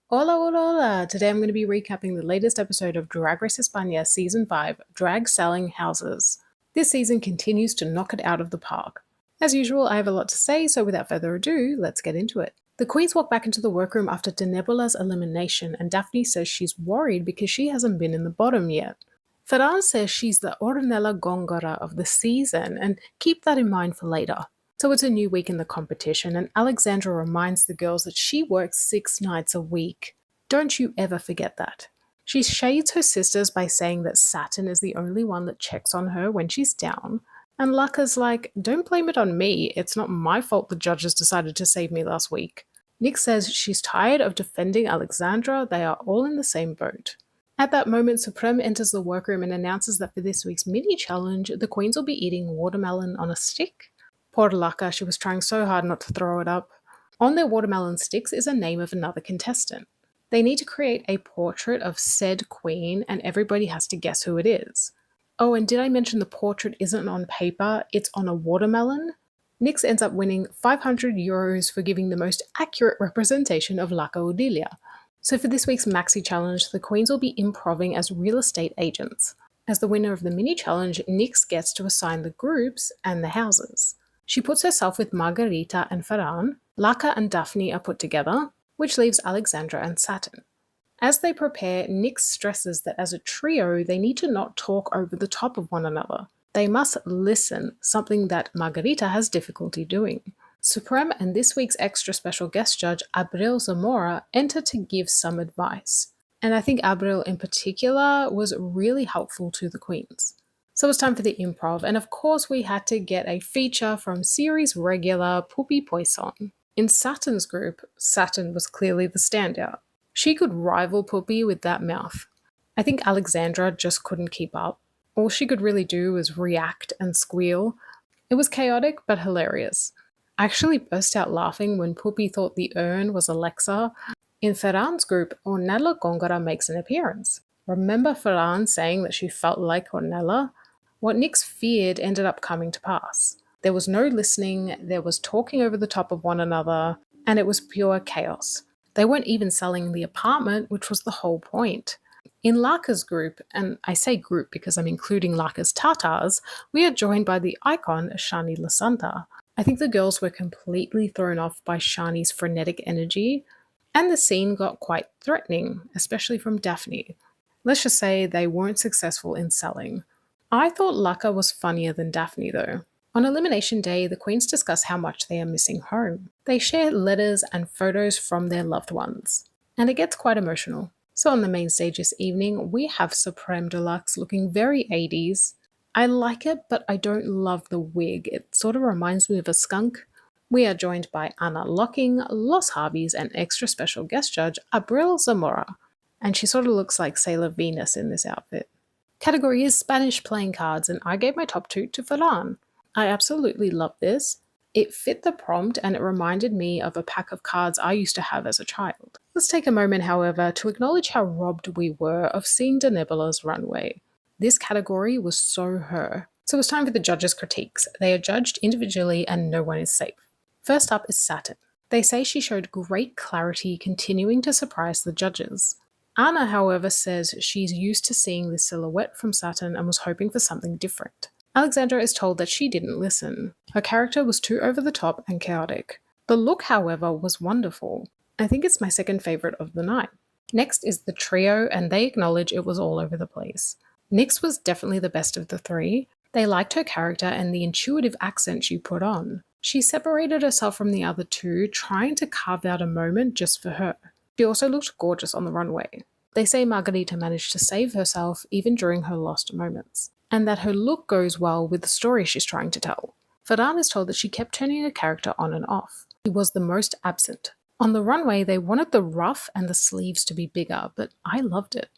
Hola, hola, hola! Today I'm going to be recapping the latest episode of Drag Race España Season 5, Drag Selling Houses. This season continues to knock it out of the park. As usual, I have a lot to say, so without further ado, let's get into it. The queens walk back into the workroom after Denebula's elimination, and Daphne says she's worried because she hasn't been in the bottom yet. Ferran says she's the Ornella Gongora of the season, and keep that in mind for later. So it's a new week in the competition, and Alexandra reminds the girls that she works 6 nights a week. Don't you ever forget that. She shades her sisters by saying that Saturn is the only one that checks on her when she's down, and Laka's like, don't blame it on me, it's not my fault the judges decided to save me last week. Nick says she's tired of defending Alexandra, they are all in the same boat. At that moment, Supreme enters the workroom and announces that for this week's mini challenge, the queens will be eating watermelon on a stick. Poor Laka, she was trying so hard not to throw it up. On their watermelon sticks is a name of another contestant. They need to create a portrait of said queen, and everybody has to guess who it is. Oh, and did I mention the portrait isn't on paper, it's on a watermelon? Nyx ends up winning €500 for giving the most accurate representation of Laka Odilia. So for this week's Maxi Challenge, the queens will be improving as real estate agents. As the winner of the mini challenge, Nyx gets to assign the groups and the houses. She puts herself with Margarita and Ferran. Laka and Daphne are put together, which leaves Alexandra and Saturn. As they prepare, Nyx stresses that as a trio, they need to not talk over the top of one another. They must listen, something that Margarita has difficulty doing. Supreme and this week's extra special guest judge, Abril Zamora, enter to give some advice. And I think Abril in particular was really helpful to the queens. So it's time for the improv, and of course we had to get a feature from series regular Pupi Poisson. In Saturn's group, Saturn was clearly the standout. She could rival Pupi with that mouth. I think Alexandra just couldn't keep up. All she could really do was react and squeal. It was chaotic but hilarious. I actually burst out laughing when Pupi thought the urn was Alexa. In Ferran's group, Ornella Gongora makes an appearance. Remember Ferran saying that she felt like Ornella? What Nyx feared ended up coming to pass. There was no listening, there was talking over the top of one another, and it was pure chaos. They weren't even selling the apartment, which was the whole point. In Laka's group, and I say group because I'm including Laka's Tatars, we are joined by the icon Shani Lasanta. I think the girls were completely thrown off by Shani's frenetic energy, and the scene got quite threatening, especially from Daphne. Let's just say they weren't successful in selling. I thought Laka was funnier than Daphne though. On Elimination Day, the queens discuss how much they are missing home. They share letters and photos from their loved ones. And it gets quite emotional. So on the main stage this evening, we have Supreme Deluxe looking very 80s. I like it, but I don't love the wig. It sort of reminds me of a skunk. We are joined by Anna Locking, Los Harveys, and extra special guest judge Abril Zamora. And she sort of looks like Sailor Venus in this outfit. Category is Spanish playing cards, and I gave my top 2 to Ferran. I absolutely love this. It fit the prompt and it reminded me of a pack of cards I used to have as a child. Let's take a moment, however, to acknowledge how robbed we were of seeing Denebula's runway. This category was so her. So it's time for the judges' critiques. They are judged individually and no one is safe. First up is Saturn. They say she showed great clarity, continuing to surprise the judges. Anna, however, says she's used to seeing this silhouette from Saturn and was hoping for something different. Alexandra is told that she didn't listen. Her character was too over the top and chaotic. The look, however, was wonderful. I think it's my second favourite of the night. Next is the trio, and they acknowledge it was all over the place. Nyx was definitely the best of the three. They liked her character and the intuitive accent she put on. She separated herself from the other two, trying to carve out a moment just for her. She also looked gorgeous on the runway. They say Margarita managed to save herself even during her lost moments, and that her look goes well with the story she's trying to tell. Ferran is told that she kept turning her character on and off. He was the most absent. On the runway, they wanted the ruff and the sleeves to be bigger, but I loved it.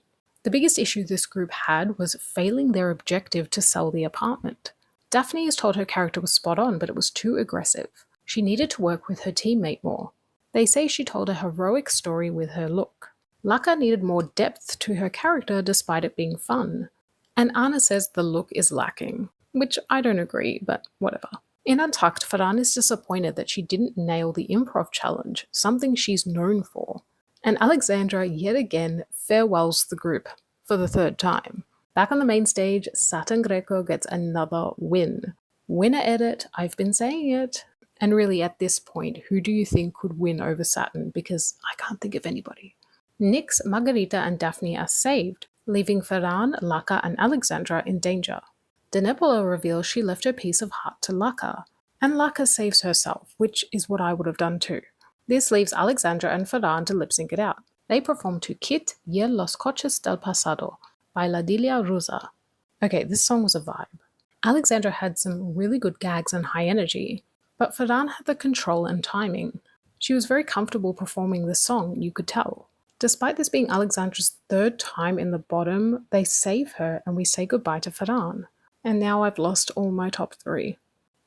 The biggest issue this group had was failing their objective to sell the apartment. Daphne is told her character was spot on, but it was too aggressive. She needed to work with her teammate more. They say she told a heroic story with her look. Laka needed more depth to her character despite it being fun. And Anna says the look is lacking, which I don't agree, but whatever. In Untucked, Ferran is disappointed that she didn't nail the improv challenge, something she's known for. And Alexandra yet again farewells the group for the third time. Back on the main stage, Satin Greco gets another win. Winner edit, I've been saying it. And really, at this point, who do you think could win over Satin? Because I can't think of anybody. Nyx, Margarita, and Daphne are saved, leaving Ferran, Laka, and Alexandra in danger. Denebola reveals she left her piece of heart to Laka, and Laka saves herself, which is what I would have done too. This leaves Alexandra and Ferran to lip sync it out. They perform to Kit y los coches del pasado by La Dilia Rusa. Okay, this song was a vibe. Alexandra had some really good gags and high energy, but Ferran had the control and timing. She was very comfortable performing this song, you could tell. Despite this being Alexandra's third time in the bottom, they save her and we say goodbye to Ferran. And now I've lost all my top 3.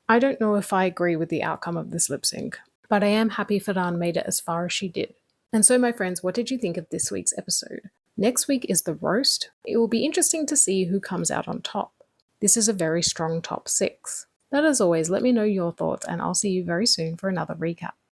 I don't know if I agree with the outcome of this lip sync, but I am happy Ferran made it as far as she did. And so, my friends, what did you think of this week's episode? Next week is the roast. It will be interesting to see who comes out on top. This is a very strong top 6. But as always, let me know your thoughts, and I'll see you very soon for another recap.